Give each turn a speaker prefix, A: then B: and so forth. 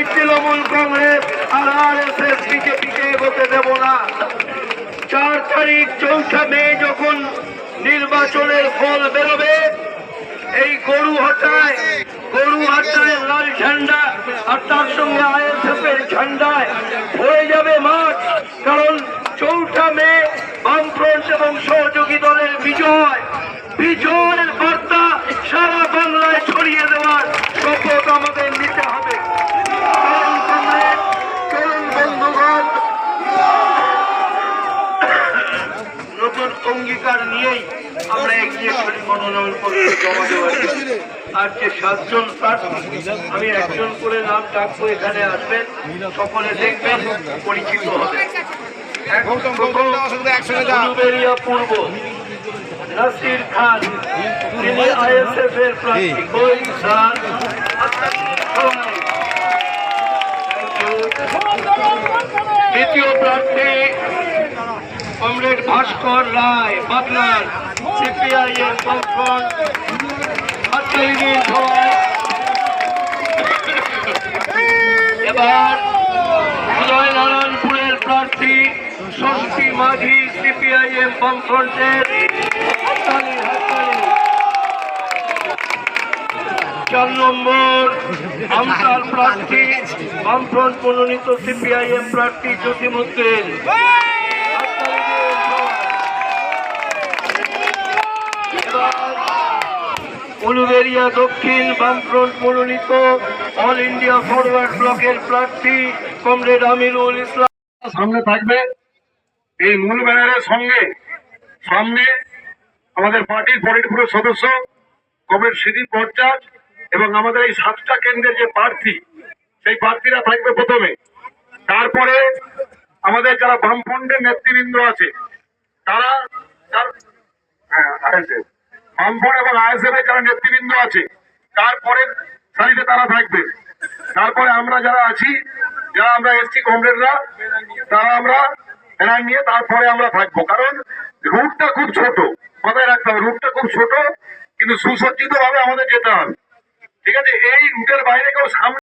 A: ওই তৃণমূল কংগ্রেস আর RSS বিজেপিকে এগোতে দেব না। 4 তারিখ 4 মে যখন নির্বাচনের ফল বেরোবে, এই গরুহাটায় লাল ঝান্ডা আর তার সঙ্গে ISF এর ঝান্ডায় হয়ে যাবে মাঠ। কারণ 4 মে বামফ্রন্ট এবং সহযোগী দলের বিজয়ের বার্তা সারা বাংলায় ছড়িয়ে দেওয়ার শপথ আমাদের নিতে হবে। চলুন বন্ধুগণ, নতুন অঙ্গীকার নিয়েই আমরা এগিয়ে চলি মনোনয়ন পত্র জমা দেওয়ার। আর যে 7 জন প্রার্থী, আমি একজন করে নাম ডাকবো, এখানে আসবেন, সকলে দেখবেন, পরিচিত হবে। উলুবেড়িয়া পূর্ব, নাসির খান, তিনি ISF এর প্রার্থী। দ্বিতীয় প্রার্থী কমরেড ভাস্কর রায়, বাতলার, CPIM বামফ্রন্ট। এবার উদয়নারায়ণপুরের প্রার্থী ষষ্ঠী মাঝি, CPIM বামফ্রন্টের। 4 নম্বর আমতার প্রার্থী বামফ্রন্ট মনোনীত CPIM প্রার্থী জসিমউদ্দিন। উলুবেড়িয়া দক্ষিণ বামফ্রন্ট মনোনীত অল ইন্ডিয়া ফরওয়ার্ড ব্লকের প্রার্থী কমরেড আমিরুল ইসলাম
B: সামনে থাকবে। এই মূল ব্যানারের সঙ্গে সামনে আমাদের পার্টির পলিটব্যুরো সদস্য কমরেড সিদ্দিক ভট্টাচার্য এবং আমাদের এই 7টা কেন্দ্রের যে প্রার্থী, সেই প্রার্থীরা থাকবে প্রথমে। তারপরে আমাদের যারা বামফ্রন্টের নেতৃবৃন্দ আছে তারা, বামফ্রন্ট এবং ISF এর যারা নেতৃবৃন্দ আছে তারপরে সারিতে তারা থাকবে। তারপরে আমরা যারা আছি, যারা আমরা ST কমরেডরা, তারা আমরা এনার নিয়ে তারপরে আমরা থাকবো। কারণ রুটটা খুব ছোট, মাথায় রাখতে হবে, রুটটা খুব ছোট, কিন্তু সুসজ্জিত ভাবে আমাদের যেতে হবে। ঠিক আছে, এই রুটের বাইরে কেউ সামনে